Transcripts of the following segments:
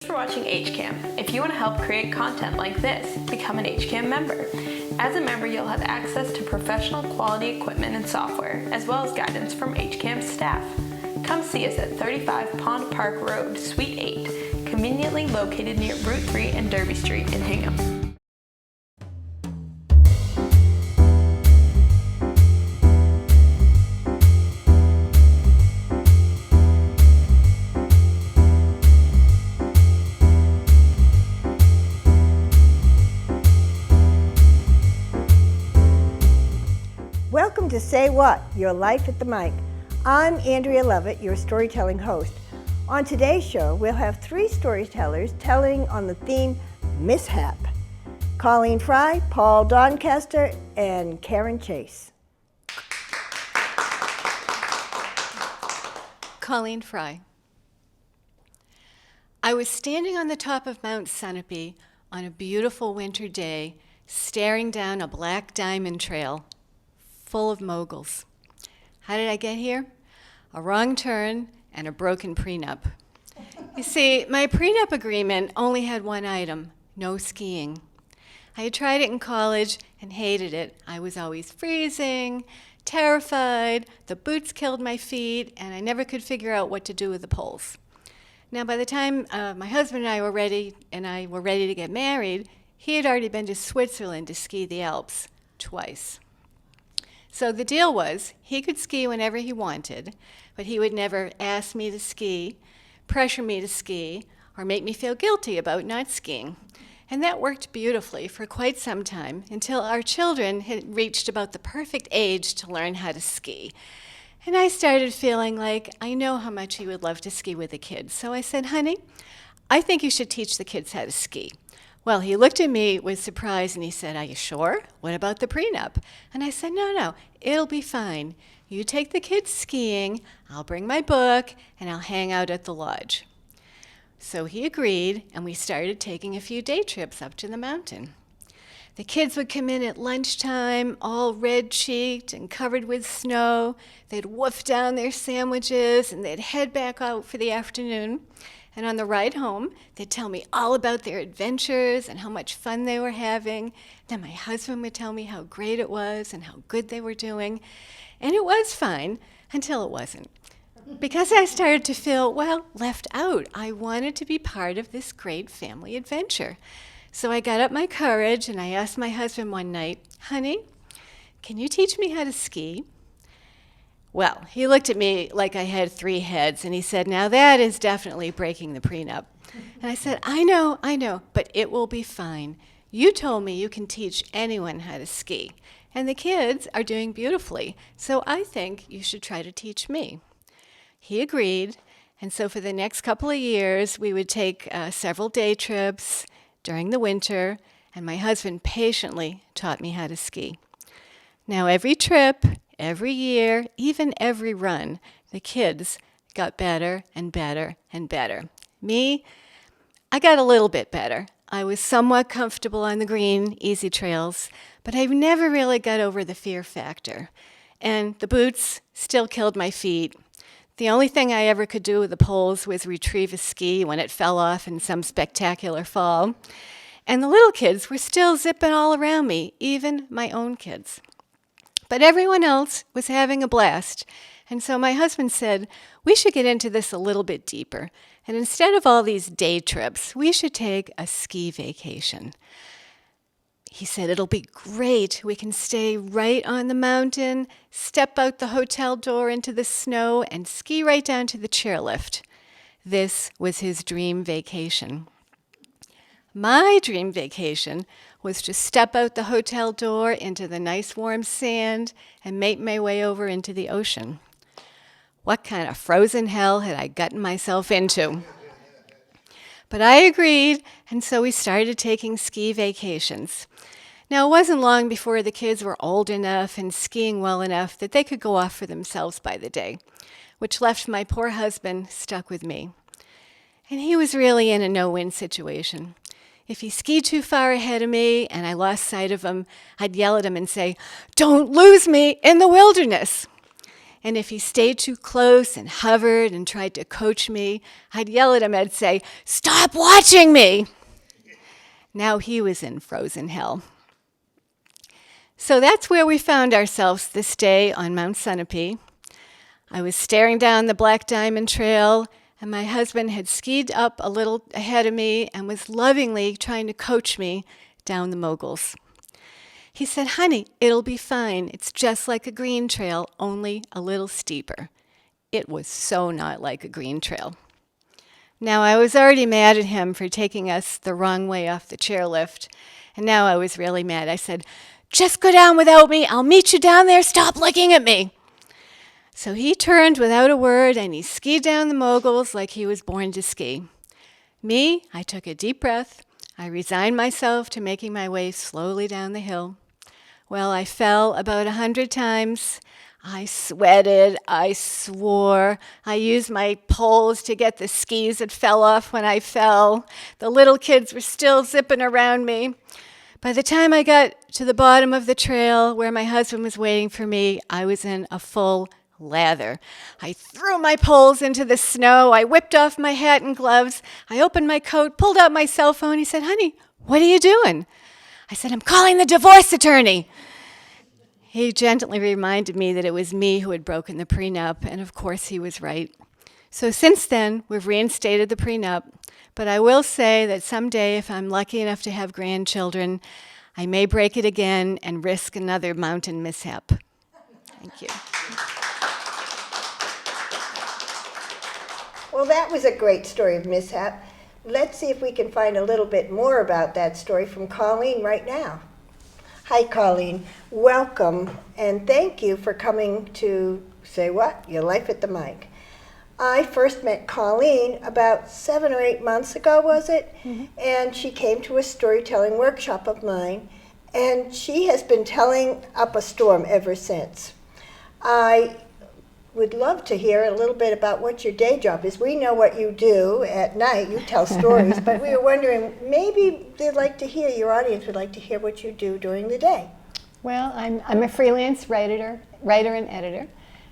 for watching HCAM. If you want to help create content like this, become an HCAM member. As a member, you'll have access to professional quality equipment and software, as well as guidance from HCAM staff. Come see us at 35 Pond Park Road, Suite 8, conveniently located near Route 3 and Derby Street in Hingham. Welcome to Say What? Your Life at the Mic. I'm Andrea Lovett, your storytelling host. On today's show, we'll have three storytellers telling on the theme Mishap. Colleen Frye, Paul Doncaster, and Karen Chase. Colleen Frye. I was standing on the top of Mount Sunapee on a beautiful winter day, staring down a black diamond trail full of moguls. How did I get here? A wrong turn and a broken prenup. You see, my prenup agreement only had one item: no skiing. I had tried it in college and hated it. I was always freezing, terrified, the boots killed my feet, and I never could figure out what to do with the poles. Now, by the time my husband and I were ready to get married, he had already been to Switzerland to ski the Alps twice. So the deal was, he could ski whenever he wanted, but he would never ask me to ski, pressure me to ski, or make me feel guilty about not skiing. And that worked beautifully for quite some time, until our children had reached about the perfect age to learn how to ski. And I started feeling like I know how much he would love to ski with the kids. So I said, honey, I think you should teach the kids how to ski. Well, he looked at me with surprise and he said, are you sure? What about the prenup? And I said, no, it'll be fine. You take the kids skiing, I'll bring my book, and I'll hang out at the lodge. So he agreed, and we started taking a few day trips up to the mountain. The kids would come in at lunchtime, all red-cheeked and covered with snow. They'd wolf down their sandwiches, and they'd head back out for the afternoon. And on the ride home, they'd tell me all about their adventures and how much fun they were having. Then my husband would tell me how great it was and how good they were doing. And it was fine until it wasn't. Because I started to feel, left out. I wanted to be part of this great family adventure. So I got up my courage and I asked my husband one night, honey, can you teach me how to ski? Well, he looked at me like I had three heads, and he said, now that is definitely breaking the prenup. And I said, I know, but it will be fine. You told me you can teach anyone how to ski, and the kids are doing beautifully, so I think you should try to teach me. He agreed, and so for the next couple of years, we would take several day trips during the winter, and my husband patiently taught me how to ski. Now, every trip, every year, even every run, the kids got better and better and better. Me, I got a little bit better. I was somewhat comfortable on the green, easy trails, but I never really got over the fear factor. And the boots still killed my feet. The only thing I ever could do with the poles was retrieve a ski when it fell off in some spectacular fall. And the little kids were still zipping all around me, even my own kids. But everyone else was having a blast. And so my husband said, we should get into this a little bit deeper. And instead of all these day trips, we should take a ski vacation. He said, it'll be great. We can stay right on the mountain, step out the hotel door into the snow, and ski right down to the chairlift. This was his dream vacation. My dream vacation was to step out the hotel door into the nice warm sand and make my way over into the ocean. What kind of frozen hell had I gotten myself into? But I agreed, and so we started taking ski vacations. Now, it wasn't long before the kids were old enough and skiing well enough that they could go off for themselves by the day, which left my poor husband stuck with me. And he was really in a no-win situation. If he skied too far ahead of me and I lost sight of him, I'd yell at him and say, don't lose me in the wilderness. And if he stayed too close and hovered and tried to coach me, I'd yell at him. I'd say, "Stop watching me!" Now he was in frozen hell. So that's where we found ourselves this day on Mount Sunapee. I was staring down the Black Diamond Trail, and my husband had skied up a little ahead of me and was lovingly trying to coach me down the moguls. He said, "Honey, it'll be fine. It's just like a green trail, only a little steeper." It was so not like a green trail. Now, I was already mad at him for taking us the wrong way off the chairlift, and now I was really mad. I said, "Just go down without me. I'll meet you down there. Stop looking at me." So he turned without a word, and he skied down the moguls like he was born to ski. Me, I took a deep breath. I resigned myself to making my way slowly down the hill. Well, I fell about 100 times. I sweated, I swore, I used my poles to get the skis that fell off when I fell. The little kids were still zipping around me. By the time I got to the bottom of the trail where my husband was waiting for me, I was in a full lather. I threw my poles into the snow. I whipped off my hat and gloves. I opened my coat, pulled out my cell phone. He said, "Honey, what are you doing?" I said, "I'm calling the divorce attorney." He gently reminded me that it was me who had broken the prenup, and of course he was right. So since then, we've reinstated the prenup, but I will say that someday, if I'm lucky enough to have grandchildren, I may break it again and risk another mountain mishap. Thank you. Well, that was a great story of mishap. Let's see if we can find a little bit more about that story from Colleen right now. Hi, Colleen. Welcome, and thank you for coming to Say What? Your Life at the Mic. I first met Colleen about 7 or 8 months ago, was it? Mm-hmm. And she came to a storytelling workshop of mine, and she has been telling up a storm ever since. I would love to hear a little bit about what your day job is. We know what you do at night. You tell stories, but we were wondering, maybe they'd like to hear, your audience would like to hear what you do during the day. Well, I'm a freelance writer and editor.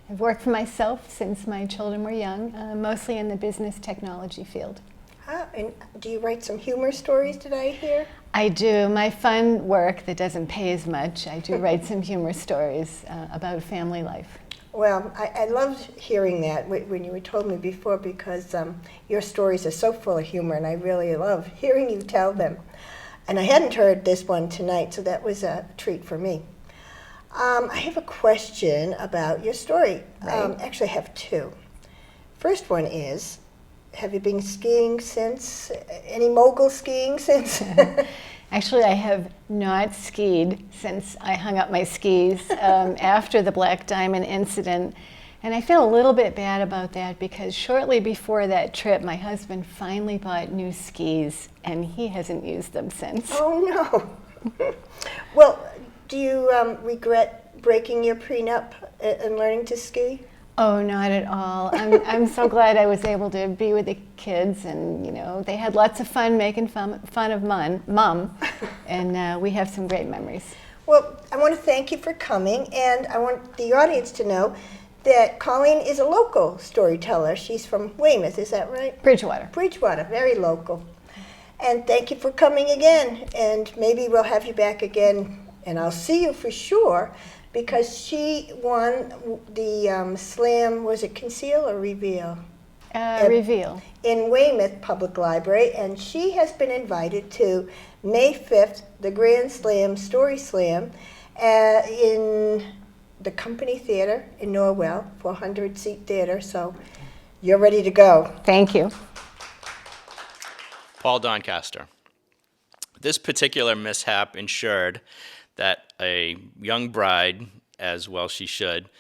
I've worked for myself since my children were young, mostly in the business technology field. And do you write some humor stories, did I hear? I do. My fun work that doesn't pay as much, I do write some humor stories about family life. Well, I loved hearing that when you told me before, because your stories are so full of humor, and I really love hearing you tell them. And I hadn't heard this one tonight, so that was a treat for me. I have a question about your story. Right. Actually, I have two. First one is, have you been skiing since, any mogul skiing since? Actually, I have not skied since I hung up my skis after the Black Diamond incident. And I feel a little bit bad about that because shortly before that trip, my husband finally bought new skis, and he hasn't used them since. Oh, no. Well, do you regret breaking your prenup and learning to ski? Oh, not at all. I'm so glad I was able to be with the kids, and they had lots of fun making fun of Mom, and we have some great memories. Well, I want to thank you for coming, and I want the audience to know that Colleen is a local storyteller. She's from Weymouth, is that right? Bridgewater. Bridgewater, very local. And thank you for coming again, and maybe we'll have you back again, and I'll see you for sure, because she won the slam, was it Conceal or Reveal? Reveal. In Weymouth Public Library, and she has been invited to May 5th, the Grand Slam, Story Slam, in the Company Theater in Norwell, 400-seat theater, so you're ready to go. Thank you. Paul Doncaster. This particular mishap ensured that a young bride, as well she should,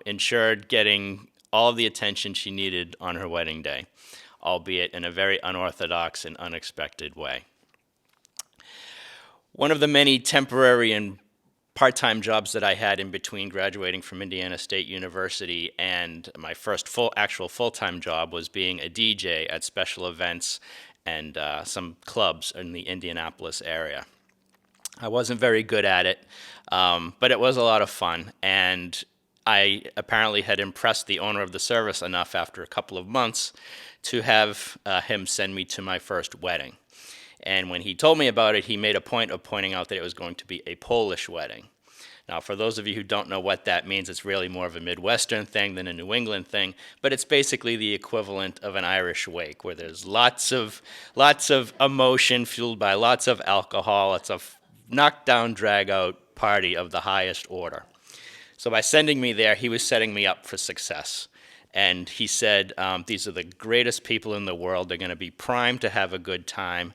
ensured getting all of the attention she needed on her wedding day, albeit in a very unorthodox and unexpected way. One of the many temporary and part-time jobs that I had in between graduating from Indiana State University and my first actual full-time job was being a DJ at special events and some clubs in the Indianapolis area. I wasn't very good at it, but it was a lot of fun, and I apparently had impressed the owner of the service enough after a couple of months to have him send me to my first wedding. And when he told me about it, he made a point of pointing out that it was going to be a Polish wedding. Now, for those of you who don't know what that means, it's really more of a Midwestern thing than a New England thing, but it's basically the equivalent of an Irish wake, where there's lots of emotion fueled by lots of alcohol. It's a knockdown, drag-out party of the highest order. So by sending me there, he was setting me up for success. And he said, these are the greatest people in the world. They're going to be primed to have a good time.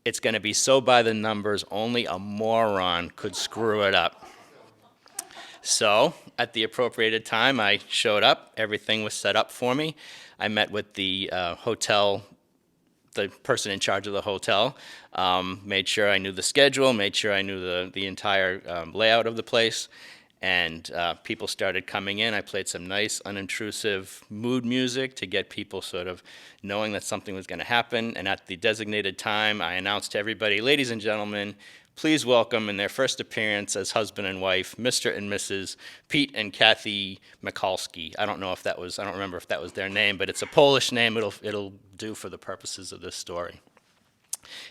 It's going to be so by the numbers, only a moron could screw it up. So at the appropriated time, I showed up. Everything was set up for me. I met with the hotel, the person in charge of the hotel, made sure I knew the schedule, made sure I knew the entire layout of the place. And people started coming in. I played some nice, unintrusive mood music to get people sort of knowing that something was going to happen. And at the designated time, I announced to everybody, ladies and gentlemen, please welcome in their first appearance as husband and wife, Mr. and Mrs. Pete and Kathy Mikulski. I don't remember if that was their name, but it's a Polish name. It'll do for the purposes of this story.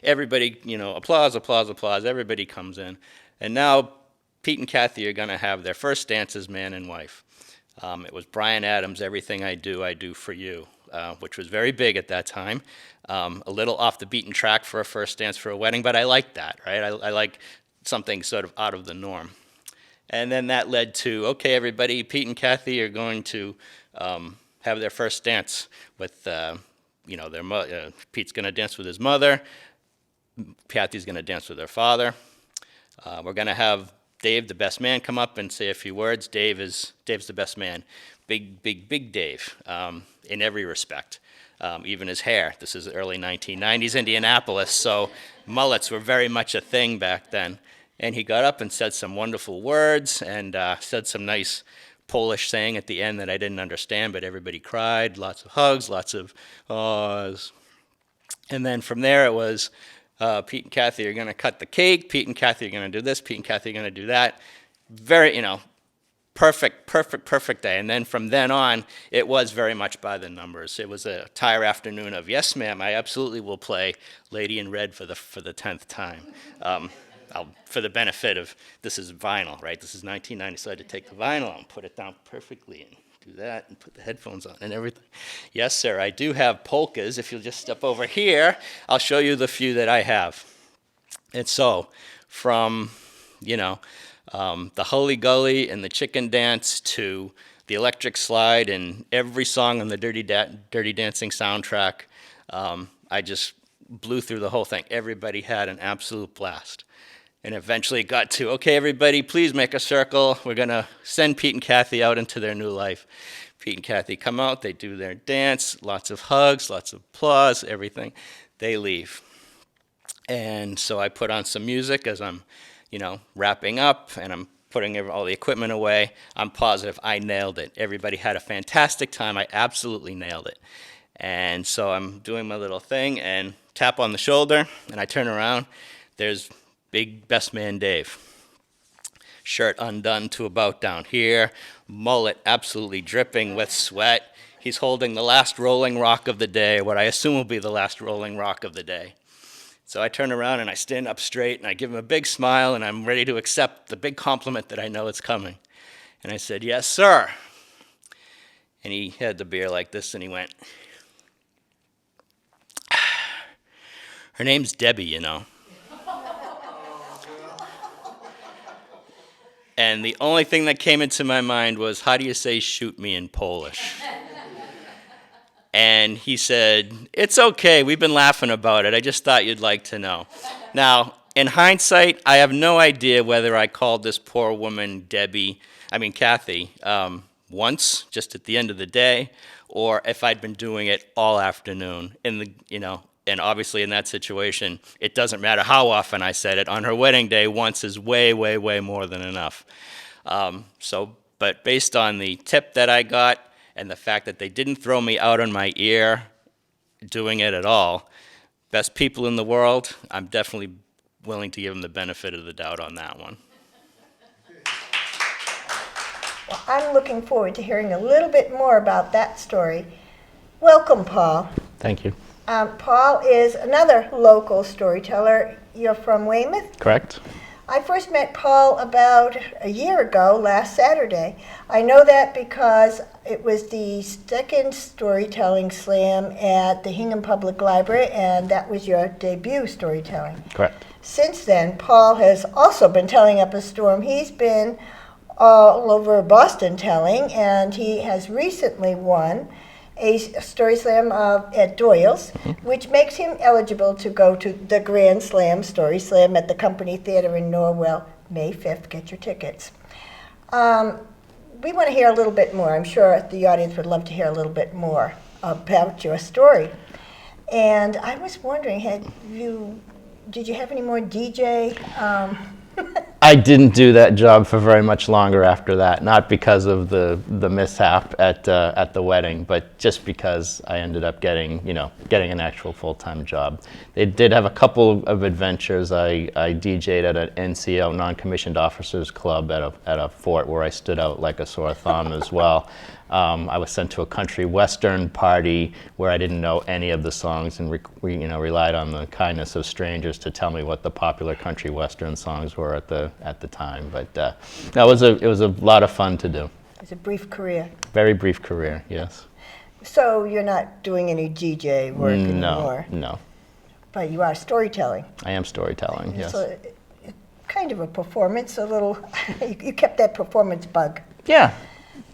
Everybody, applause, applause, applause. Everybody comes in. And now Pete and Kathy are going to have their first dance as man and wife. It was Bryan Adams' Everything I Do for You, which was very big at that time. A little off the beaten track for a first dance for a wedding, but I like that, right? I like something sort of out of the norm. And then that led to, okay, everybody, Pete and Kathy are going to have their first dance with, their Pete's going to dance with his mother. Kathy's going to dance with her father. We're going to have Dave, the best man, come up and say a few words. Dave's the best man. Big Dave, in every respect. Even his hair. This is early 1990s Indianapolis, so mullets were very much a thing back then. And he got up and said some wonderful words and said some nice Polish saying at the end that I didn't understand, but everybody cried. Lots of hugs, lots of awes. And then from there it was, Pete and Kathy are going to cut the cake. Pete and Kathy are going to do this. Pete and Kathy are going to do that. Very, perfect day. And then from then on, it was very much by the numbers. It was a entire afternoon of, yes, ma'am, I absolutely will play Lady in Red for the 10th time. For the benefit of, this is vinyl, right? This is 1990, so I had to take the vinyl and put it down perfectly and do that and put the headphones on and everything. Yes, sir, I do have polkas. If you'll just step over here, I'll show you the few that I have. And so, from, the Hully Gully and the Chicken Dance to the Electric Slide and every song on the Dirty Dancing soundtrack, I just blew through the whole thing. Everybody had an absolute blast. And eventually it got to, okay, everybody, please make a circle. We're going to send Pete and Kathy out into their new life. Pete and Kathy come out. They do their dance. Lots of hugs, lots of applause, everything. They leave. And so I put on some music as I'm, wrapping up, and I'm putting all the equipment away. I'm positive I nailed it. Everybody had a fantastic time. I absolutely nailed it. And so I'm doing my little thing and tap on the shoulder, and I turn around. There's big best man Dave. Shirt undone to about down here, mullet absolutely dripping with sweat. He's holding the last Rolling Rock of the day, what I assume will be the last Rolling Rock of the day. So I turn around and I stand up straight and I give him a big smile and I'm ready to accept the big compliment that I know is coming. And I said, yes, sir. And he had the beer like this and he went, her name's Debbie, And the only thing that came into my mind was, how do you say shoot me in Polish? And he said, it's okay, we've been laughing about it. I just thought you'd like to know. Now, in hindsight, I have no idea whether I called this poor woman Kathy, once, just at the end of the day, or if I'd been doing it all afternoon. And obviously in that situation, it doesn't matter how often I said it. On her wedding day, once is way, way, way more than enough. But based on the tip that I got and the fact that they didn't throw me out on my ear doing it at all, best people in the world, I'm definitely willing to give them the benefit of the doubt on that one. I'm looking forward to hearing a little bit more about that story. Welcome, Paul. Thank you. Paul is another local storyteller. You're from Weymouth? Correct. I first met Paul about a year ago, last Saturday. I know that because it was the second storytelling slam at the Hingham Public Library, and that was your debut storytelling. Correct. Since then, Paul has also been telling up a storm. He's been all over Boston telling, and he has recently won a story slam at Doyle's, which makes him eligible to go to the Grand Slam Story Slam at the Company Theater in Norwell, May 5th. Get your tickets. We want to hear a little bit more. I'm sure the audience would love to hear a little bit more about your story. And I was wondering, did you have any more DJ? I didn't do that job for very much longer after that, not because of the mishap at the wedding, but just because I ended up getting an actual full-time job. They did have a couple of adventures. I DJ'd at an NCO, Non-Commissioned Officers Club at a fort where I stood out like a sore thumb as well. I was sent to a country western party where I didn't know any of the songs and relied on the kindness of strangers to tell me what the popular country western songs were at the time. But it was a lot of fun to do. It was a brief career. Very brief career, yes. So you're not doing any DJ work anymore? No. But you are storytelling. I am storytelling, yes. So it's kind of a performance, a little, you kept that performance bug. Yeah.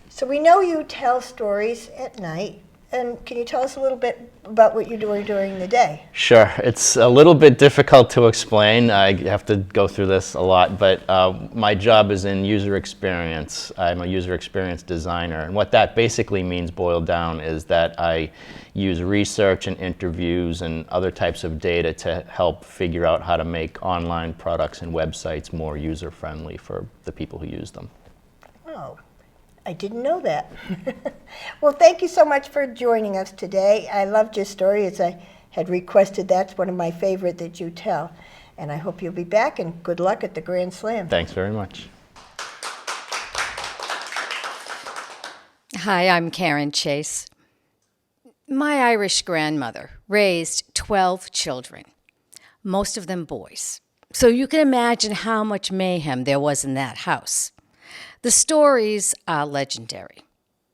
So we know you tell stories at night, and can you tell us a little bit about what you're doing during the day? Sure. It's a little bit difficult to explain. I have to go through this a lot, but my job is in user experience. I'm a user experience designer, and what that basically means, boiled down, is that I use research and interviews and other types of data to help figure out how to make online products and websites more user-friendly for the people who use them. Oh. I didn't know that. Well, thank you so much for joining us today. I loved your story, as I had requested. That's one of my favorite that you tell. And I hope you'll be back, and good luck at the Grand Slam. Thanks very much. Hi, I'm Karen Chase. My Irish grandmother raised 12 children, most of them boys. So you can imagine how much mayhem there was in that house. The stories are legendary,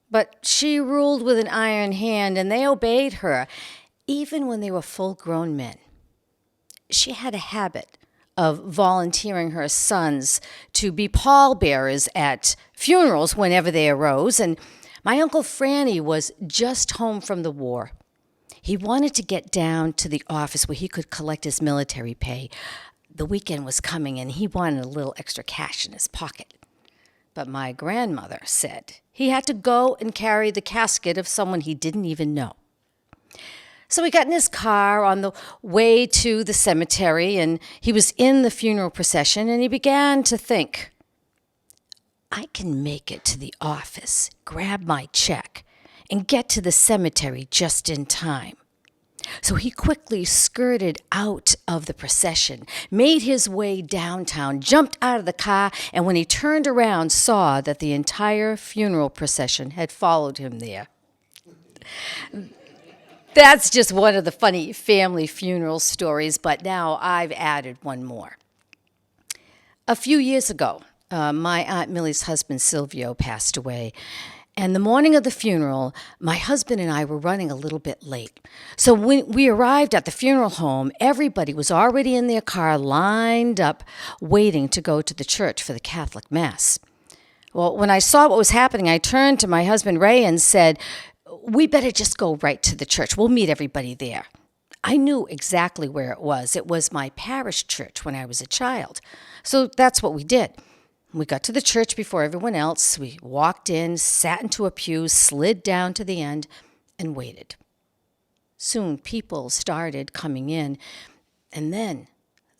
but she ruled with an iron hand, and they obeyed her, even when they were full-grown men. She had a habit of volunteering her sons to be pallbearers at funerals whenever they arose, and my Uncle Franny was just home from the war. He wanted to get down to the office where he could collect his military pay. The weekend was coming, and he wanted a little extra cash in his pocket. But my grandmother said he had to go and carry the casket of someone he didn't even know. So he got in his car on the way to the cemetery, and he was in the funeral procession, and he began to think, I can make it to the office, grab my check, and get to the cemetery just in time. So he quickly skirted out of the procession, made his way downtown, jumped out of the car, and when he turned around, saw that the entire funeral procession had followed him there. That's just one of the funny family funeral stories, but now I've added one more. A few years ago, my Aunt Millie's husband, Silvio, passed away. And the morning of the funeral, my husband and I were running a little bit late. So when we arrived at the funeral home, everybody was already in their car, lined up, waiting to go to the church for the Catholic Mass. Well, when I saw what was happening, I turned to my husband, Ray, and said, we better just go right to the church. We'll meet everybody there. I knew exactly where it was. It was my parish church when I was a child. So that's what we did. We got to the church before everyone else. We walked in, sat into a pew, slid down to the end, and waited. Soon people started coming in, and then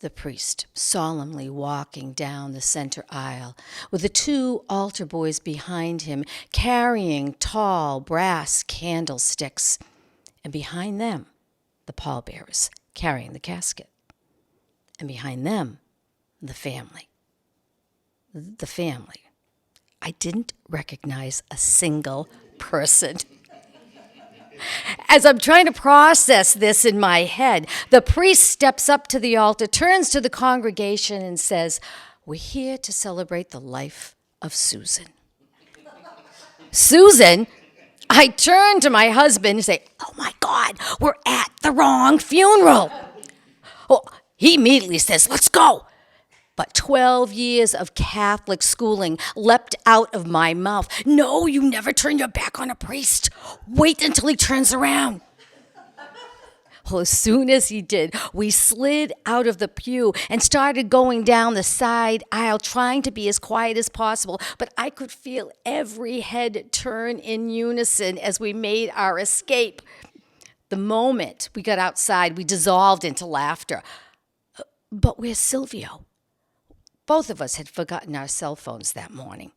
the priest solemnly walking down the center aisle with the two altar boys behind him carrying tall brass candlesticks, and behind them, the pallbearers carrying the casket, and behind them, the family. The family. I didn't recognize a single person. As I'm trying to process this in my head, the priest steps up to the altar, turns to the congregation, and says, "We're here to celebrate the life of Susan." Susan? I turn to my husband and say, "Oh my God, we're at the wrong funeral." Well, he immediately says, "Let's go." But 12 years of Catholic schooling leapt out of my mouth. "No, you never turn your back on a priest. Wait until he turns around." Well, as soon as he did, we slid out of the pew and started going down the side aisle, trying to be as quiet as possible. But I could feel every head turn in unison as we made our escape. The moment we got outside, we dissolved into laughter. But where's Silvio? Both of us had forgotten our cell phones that morning,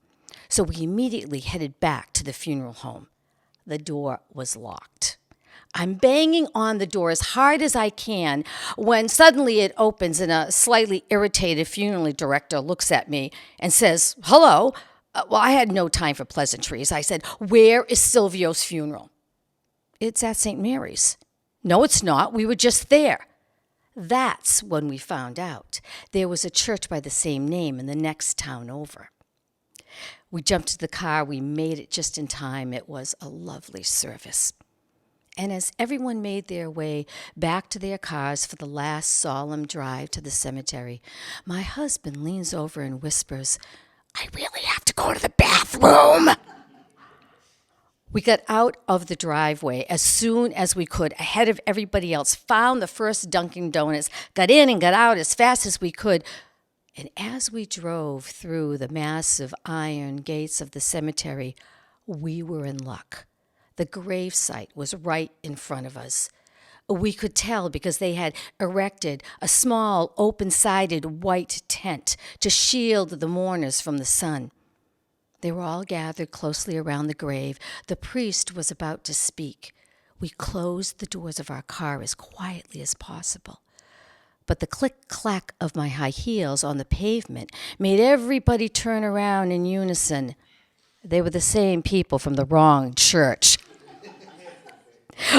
so we immediately headed back to the funeral home. The door was locked. I'm banging on the door as hard as I can when suddenly it opens and a slightly irritated funeral director looks at me and says, "Hello." Well, I had no time for pleasantries. I said, "Where is Silvio's funeral?" "It's at St. Mary's." "No, it's not. We were just there." That's when we found out there was a church by the same name in the next town over. We jumped to the car. We made it just in time. It was a lovely service. And as everyone made their way back to their cars for the last solemn drive to the cemetery, my husband leans over and whispers, "I really have to go to the bathroom." We got out of the driveway as soon as we could, ahead of everybody else, found the first Dunkin' Donuts, got in and got out as fast as we could. And as we drove through the massive iron gates of the cemetery, we were in luck. The gravesite was right in front of us. We could tell because they had erected a small, open-sided white tent to shield the mourners from the sun. They were all gathered closely around the grave. The priest was about to speak. We closed the doors of our car as quietly as possible. But the click-clack of my high heels on the pavement made everybody turn around in unison. They were the same people from the wrong church.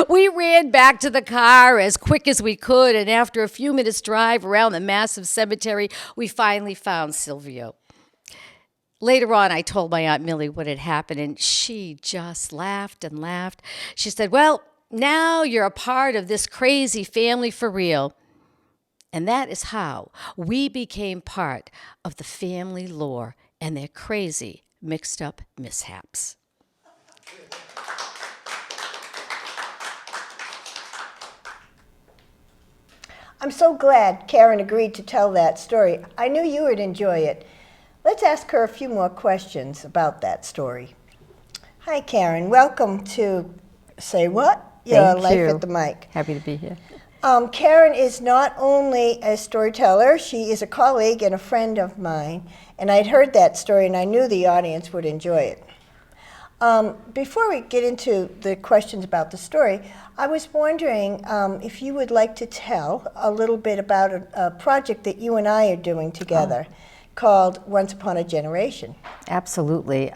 We ran back to the car as quick as we could, and after a few minutes' drive around the massive cemetery, we finally found Silvio. Later on, I told my Aunt Millie what had happened, and she just laughed and laughed. She said, "Well, now you're a part of this crazy family for real." And that is how we became part of the family lore and their crazy, mixed-up mishaps. I'm so glad Karen agreed to tell that story. I knew you would enjoy it. Let's ask her a few more questions about that story. Hi, Karen. Welcome to Say What? Your Thank Life you. at the Mic. Happy to be here. Karen is not only a storyteller, she is a colleague and a friend of mine. And I'd heard that story and I knew the audience would enjoy it. Before we get into the questions about the story, I was wondering if you would like to tell a little bit about a project that you and I are doing together called Once Upon a Generation. Absolutely.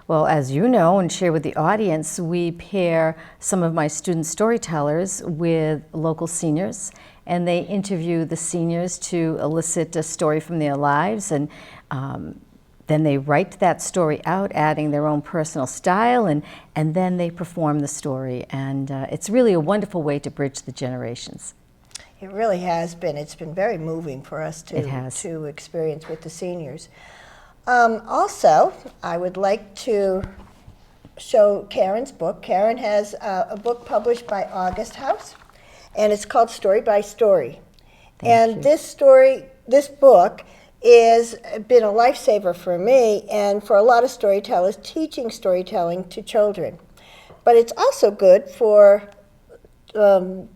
Well, as you know and share with the audience, we pair some of my student storytellers with local seniors, and they interview the seniors to elicit a story from their lives, and then they write that story out, adding their own personal style, and then they perform the story. And it's really a wonderful way to bridge the generations. It really has been. It's been very moving for us It has. to experience with the seniors. Also, I would like to show Karen's book. Karen has a book published by August House, and it's called Story by Story. Thank you. This book has been a lifesaver for me and for a lot of storytellers teaching storytelling to children. But it's also good for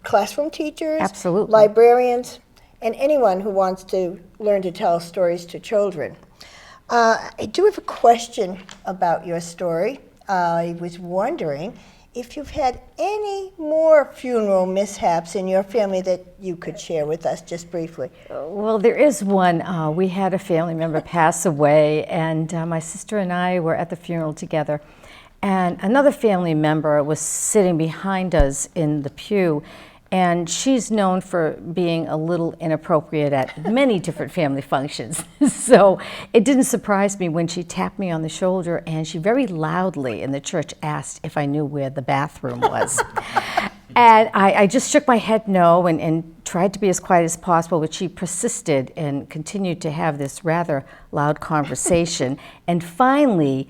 classroom teachers, Absolutely. librarians, and anyone who wants to learn to tell stories to children. I do have a question about your story. I was wondering if you've had any more funeral mishaps in your family that you could share with us just briefly. Well, there is one. We had a family member pass away, and my sister and I were at the funeral together. And another family member was sitting behind us in the pew, and she's known for being a little inappropriate at many different family functions. So it didn't surprise me when she tapped me on the shoulder, and she very loudly in the church asked if I knew where the bathroom was. And I just shook my head no and tried to be as quiet as possible, but she persisted and continued to have this rather loud conversation, and finally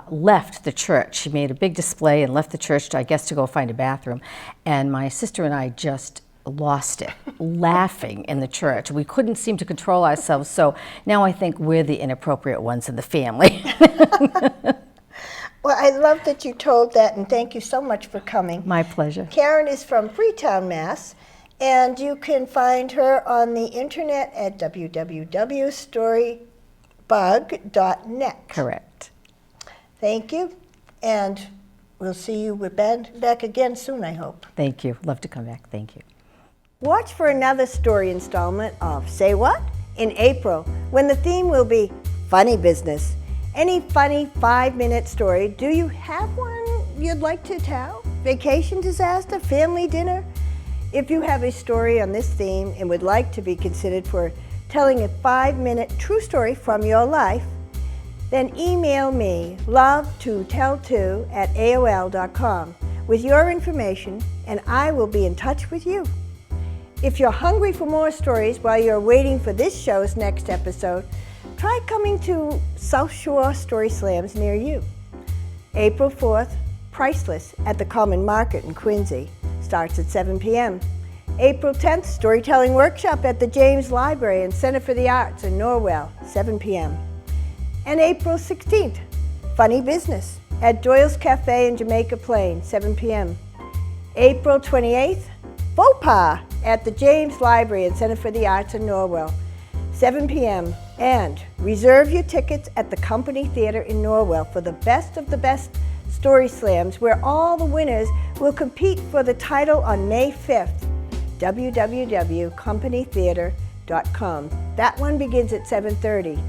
left the church. She made a big display and left the church, I guess, to go find a bathroom. And my sister and I just lost it, laughing in the church. We couldn't seem to control ourselves, so now I think we're the inappropriate ones in the family. Well, I love that you told that, and thank you so much for coming. My pleasure. Karen is from Freetown, Mass., and you can find her on the internet at www.storybug.net. Correct. Thank you, and we'll see you back again soon, I hope. Thank you. Love to come back. Thank you. Watch for another story installment of Say What? In April, when the theme will be funny business. Any funny 5-minute story? Do you have one you'd like to tell? Vacation disaster? Family dinner? If you have a story on this theme and would like to be considered for telling a 5-minute true story from your life, then email me love2tell2@aol.com with your information, and I will be in touch with you. If you're hungry for more stories while you're waiting for this show's next episode, try coming to South Shore Story Slams near you. April 4th, Priceless at the Common Market in Quincy, starts at 7 p.m. April 10th, Storytelling Workshop at the James Library and Center for the Arts in Norwell, 7 p.m. And April 16th, Funny Business at Doyle's Cafe in Jamaica Plain, 7 p.m. April 28th, Faux Pas at the James Library and Center for the Arts in Norwell, 7 p.m. And reserve your tickets at the Company Theater in Norwell for the best of the best story slams, where all the winners will compete for the title on May 5th, www.companytheater.com. That one begins at 7:30.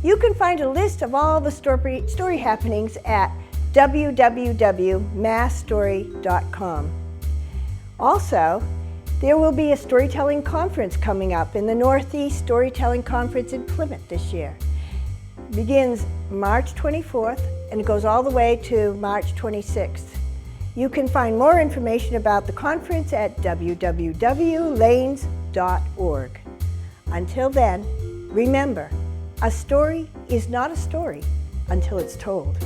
You can find a list of all the story happenings at www.massstory.com. Also, there will be a storytelling conference coming up in the Northeast Storytelling Conference in Plymouth this year. It begins March 24th and it goes all the way to March 26th. You can find more information about the conference at www.lanes.org. Until then, remember, a story is not a story until it's told.